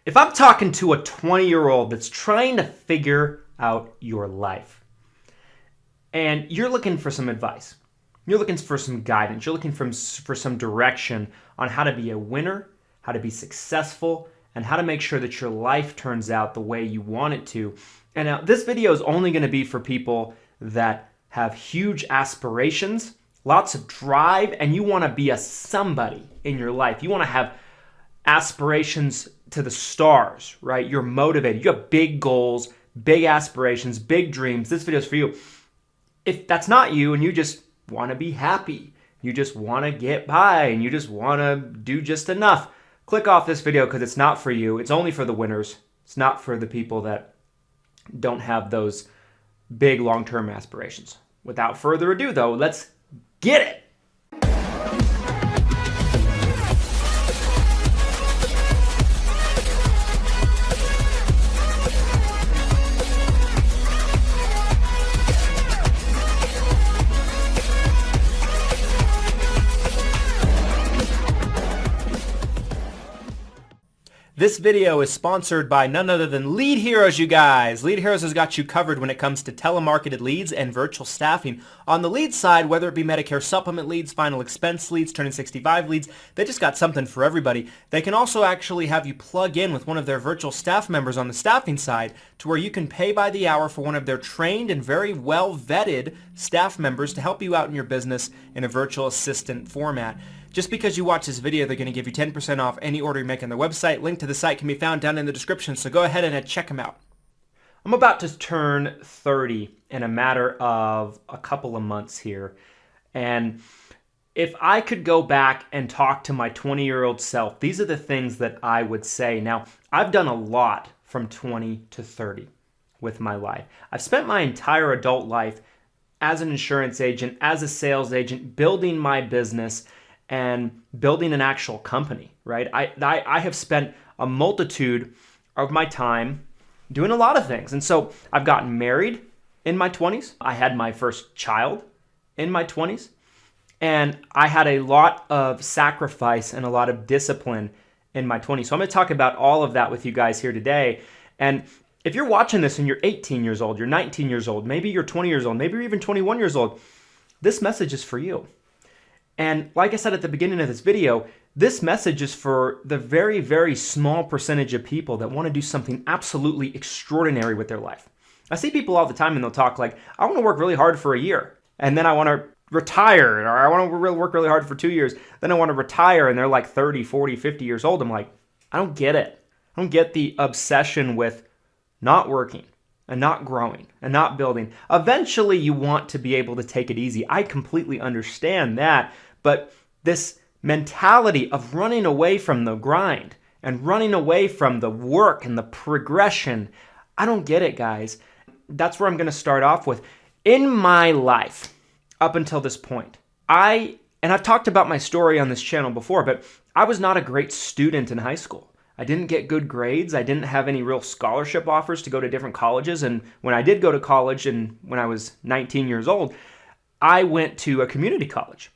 If I'm talking to a 20-year-old that's trying to figure out your life and you're looking for some advice, you're looking for some guidance, you're looking for some direction on how to be a winner, how to be successful, and how to make sure that your life turns out the way you want it to. And now this video is only going to be for people that have huge aspirations, lots of drive, and you want to be a somebody in your life. You want to have aspirations to the stars, right? You're motivated. You have big goals, big aspirations, big dreams. This video is for you. If that's not you and you just want to be happy, you just want to get by, and you just want to do just enough, click off this video because it's not for you. It's only for the winners. It's not for the people that don't have those big long-term aspirations. Without further ado, though, let's get it. This video is sponsored by none other than Lead Heroes, you guys. Lead Heroes has got you covered when it comes to telemarketed leads and virtual staffing. On the lead side, whether it be Medicare supplement leads, final expense leads, turning 65 leads, they just got something for everybody. They can also actually have you plug in with one of their virtual staff members on the staffing side to where you can pay by the hour for one of their trained and very well vetted staff members to help you out in your business in a virtual assistant format. Just because you watch this video, they're going to give you 10% off any order you make on their website. Link to the site can be found down in the description, so go ahead and check them out. I'm about to turn 30 in a matter of a couple of months here. And if I could go back and talk to my 20-year-old self, these are the things that I would say. Now, I've done a lot from 20 to 30 with my life. I've spent my entire adult life as an insurance agent, as a sales agent, building my business and building an actual company, right? I have spent a multitude of my time doing a lot of things. And so I've gotten married in my 20s. I had my first child in my 20s. And I had a lot of sacrifice and a lot of discipline in my 20s. So I'm going to talk about all of that with you guys here today. And if you're watching this and you're 18 years old, you're 19 years old, maybe you're 20 years old, maybe you're even 21 years old, this message is for you. And like I said at the beginning of this video, this message is for the very, very small percentage of people that want to do something absolutely extraordinary with their life. I see people all the time and they'll talk like, I want to work really hard for a year and then I want to retire, or I want to work really hard for 2 years, then I want to retire, and they're like 30, 40, 50 years old. I'm like, I don't get it. I don't get the obsession with not working and not growing and not building. Eventually you want to be able to take it easy. I completely understand that, but this mentality of running away from the grind and running away from the work and the progression, I don't get it, guys. That's where I'm going to start off with. In my life, up until this point, and I've talked about my story on this channel before, but I was not a great student in high school. I didn't get good grades. I didn't have any real scholarship offers to go to different colleges. And when I did go to college, and when I was 19 years old, I went to a community college.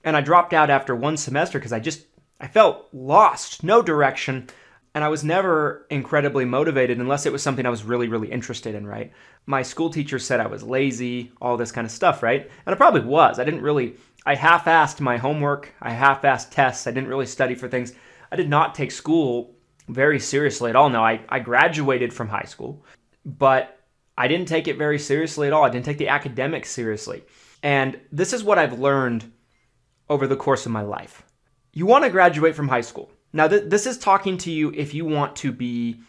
And I dropped out after one semester because I felt lost, no direction. And I was never incredibly motivated unless it was something I was really, really interested in, right? My school teacher said I was lazy, all this kind of stuff, right? And I probably was. I half-assed my homework. I half-assed tests. I didn't really study for things. I did not take school very seriously at all. Now, I graduated from high school, but I didn't take it very seriously at all. I didn't take the academics seriously. And this is what I've learned over the course of my life. You want to graduate from high school. Now, this is talking to you if you want to be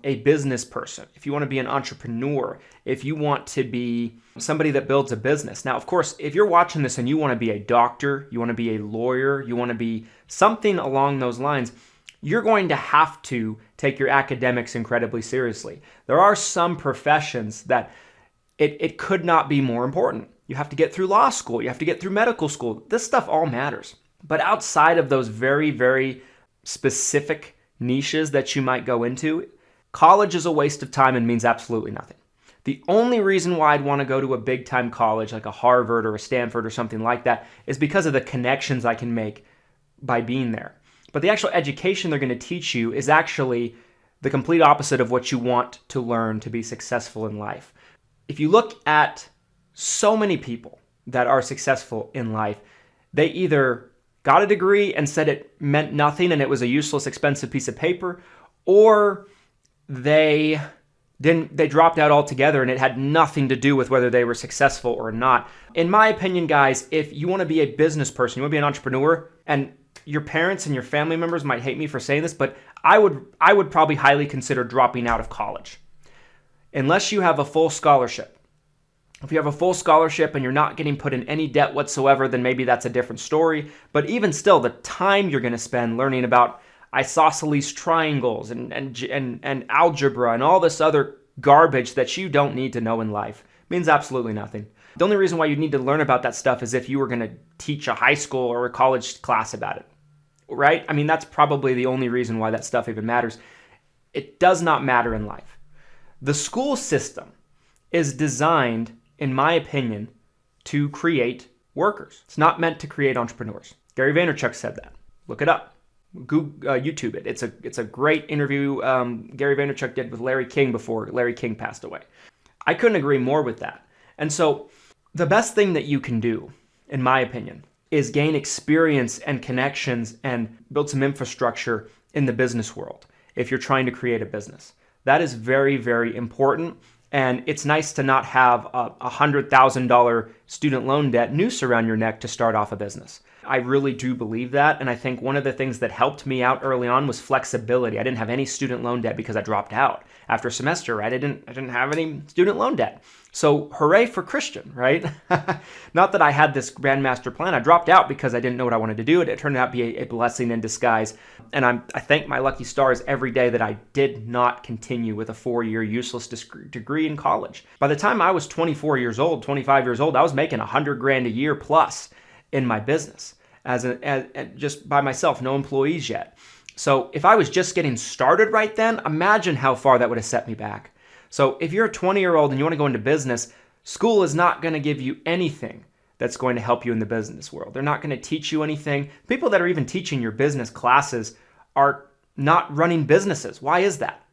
a business person, if you want to be an entrepreneur, if you want to be somebody that builds a business. Now, of course, if you're watching this and you want to be a doctor, you want to be a lawyer, you want to be something along those lines, you're going to have to take your academics incredibly seriously. There are some professions that it could not be more important. You have to get through law school. You have to get through medical school. This stuff all matters. But outside of those very, very specific niches that you might go into, college is a waste of time and means absolutely nothing. The only reason why I'd want to go to a big-time college like a Harvard or a Stanford or something like that is because of the connections I can make by being there. But the actual education they're going to teach you is actually the complete opposite of what you want to learn to be successful in life. If you look at so many people that are successful in life, they either got a degree and said it meant nothing and it was a useless, expensive piece of paper, or they dropped out altogether and it had nothing to do with whether they were successful or not. In my opinion, guys, if you want to be a business person, you want to be an entrepreneur, and your parents and your family members might hate me for saying this, but I would probably highly consider dropping out of college. Unless you have a full scholarship. If you have a full scholarship and you're not getting put in any debt whatsoever, then maybe that's a different story. But even still, the time you're going to spend learning about isosceles triangles and algebra and all this other garbage that you don't need to know in life means absolutely nothing. The only reason why you need to learn about that stuff is if you were going to teach a high school or a college class about it, right? I mean, that's probably the only reason why that stuff even matters. It does not matter in life. The school system is designed, in my opinion, to create workers. It's not meant to create entrepreneurs. Gary Vaynerchuk said that. Look it up. Google, YouTube it. It's a great interview Gary Vaynerchuk did with Larry King before Larry King passed away. I couldn't agree more with that. And so the best thing that you can do, in my opinion, is gain experience and connections and build some infrastructure in the business world if you're trying to create a business. That is very, very important. And it's nice to not have a $100,000 student loan debt noose around your neck to start off a business. I really do believe that. And I think one of the things that helped me out early on was flexibility. I didn't have any student loan debt because I dropped out after a semester, right? I didn't have any student loan debt. So hooray for Christian, right? Not that I had this grand master plan. I dropped out because I didn't know what I wanted to do. It turned out to be a blessing in disguise. And I thank my lucky stars every day that I did not continue with a 4-year useless degree in college. By the time I was 24 years old, 25 years old, I was making $100,000 a year plus in my business as just by myself, no employees yet. So if I was just getting started right then, imagine how far that would have set me back. So if you're a 20-year-old and you want to go into business, school is not going to give you anything that's going to help you in the business world. They're not going to teach you anything. People that are even teaching your business classes are not running businesses. Why is that?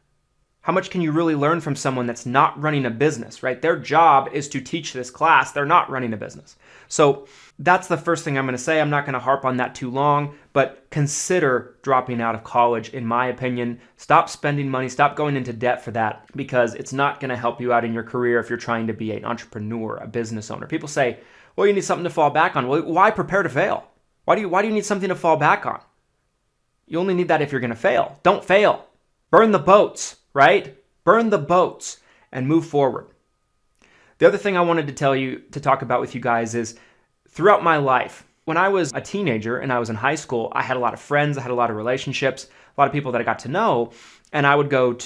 How much can you really learn from someone that's not running a business, right? Their job is to teach this class. They're not running a business. So that's the first thing I'm going to say. I'm not going to harp on that too long, but consider dropping out of college, in my opinion. Stop spending money. Stop going into debt for that, because it's not going to help you out in your career if you're trying to be an entrepreneur, a business owner. People say, well, you need something to fall back on. Well, why prepare to fail? Why do you need something to fall back on? You only need that if you're going to fail. Don't fail. Burn the boats, right? Burn the boats and move forward. The other thing I wanted to talk about with you guys is throughout my life, when I was a teenager and I was in high school, I had a lot of friends, I had a lot of relationships, a lot of people that I got to know, and I would go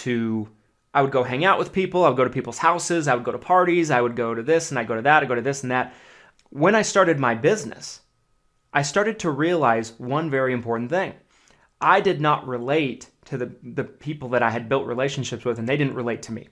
hang out with people, I would go to people's houses, I would go to parties, I would go to this and I go to that, I go to this and that. When I started my business, I started to realize one very important thing. I did not relate to the people that I had built relationships with, and they didn't relate to me.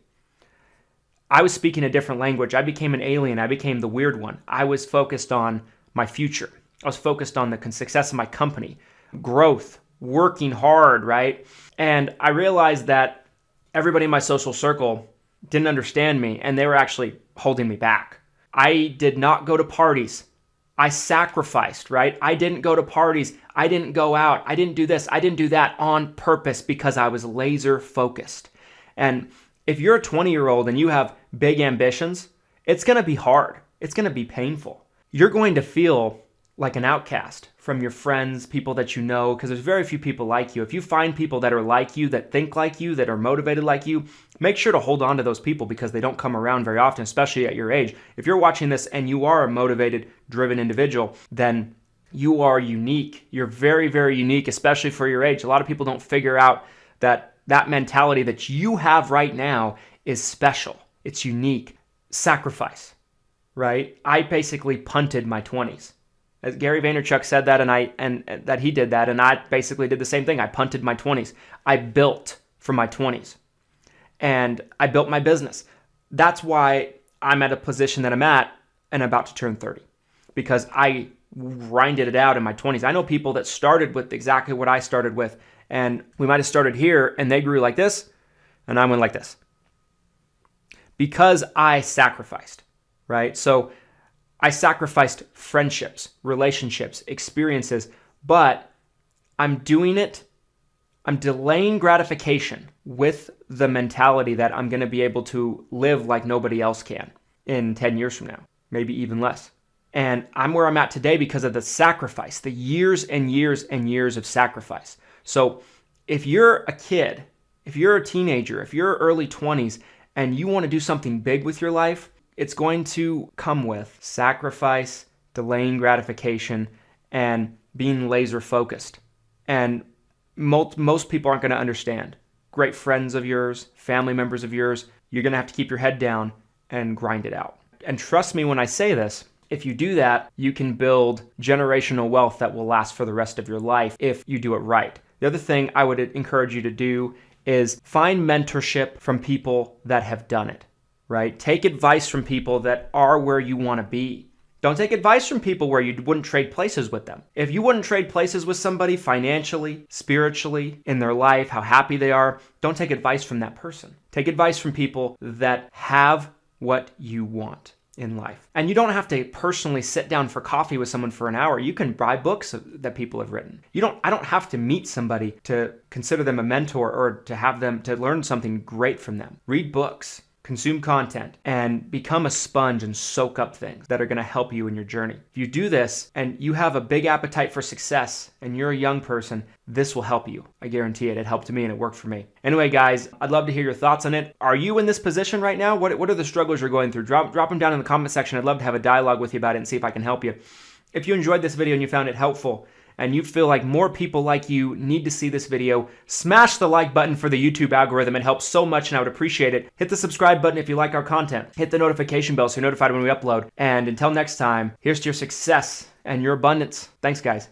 I was speaking a different language. I became an alien. I became the weird one. I was focused on my future. I was focused on the success of my company, growth, working hard, right? And I realized that everybody in my social circle didn't understand me, and they were actually holding me back. I did not go to parties. I sacrificed, right? I didn't go to parties. I didn't go out. I didn't do this. I didn't do that on purpose because I was laser focused. And if you're a 20-year-old and you have big ambitions, it's going to be hard. It's going to be painful. You're going to feel like an outcast from your friends, people that you know, because there's very few people like you. If you find people that are like you, that think like you, that are motivated like you, make sure to hold on to those people because they don't come around very often, especially at your age. If you're watching this and you are a motivated, driven individual, then you are unique. You're very, very unique, especially for your age. A lot of people don't figure out that mentality that you have right now is special. It's unique. Sacrifice, right? I basically punted my 20s. As Gary Vaynerchuk said that, and that he did that, and I basically did the same thing. I punted my 20s. I built for my 20s, and I built my business. That's why I'm at a position that I'm at and about to turn 30, because I grinded it out in my 20s. I know people that started with exactly what I started with, and we might have started here, and they grew like this, And I went like this. Because I sacrificed, right? So I sacrificed friendships, relationships, experiences, but I'm delaying gratification with the mentality that I'm going to be able to live like nobody else can in 10 years from now, maybe even less. And I'm where I'm at today because of the sacrifice, the years and years and years of sacrifice. So if you're a kid, if you're a teenager, if you're early 20s and you want to do something big with your life, it's going to come with sacrifice, delaying gratification, and being laser focused. And most people aren't going to understand. Great friends of yours, family members of yours, you're going to have to keep your head down and grind it out. And trust me when I say this, if you do that, you can build generational wealth that will last for the rest of your life if you do it right. The other thing I would encourage you to do is find mentorship from people that have done it, right? Take advice from people that are where you want to be. Don't take advice from people where you wouldn't trade places with them. If you wouldn't trade places with somebody financially, spiritually, in their life, how happy they are, don't take advice from that person. Take advice from people that have what you want in life. And you don't have to personally sit down for coffee with someone for an hour. You can buy books that people have written. I don't have to meet somebody to consider them a mentor or to have them to learn something great from them. Read books, consume content, and become a sponge and soak up things that are going to help you in your journey. If you do this and you have a big appetite for success and you're a young person, this will help you. I guarantee it. It helped me and it worked for me. Anyway, guys, I'd love to hear your thoughts on it. Are you in this position right now? What are the struggles you're going through? Drop them down in the comment section. I'd love to have a dialogue with you about it and see if I can help you. If you enjoyed this video and you found it helpful, and you feel like more people like you need to see this video, smash the like button for the YouTube algorithm. It helps so much and I would appreciate it. Hit the subscribe button if you like our content. Hit the notification bell so you're notified when we upload. And until next time, here's to your success and your abundance. Thanks, guys.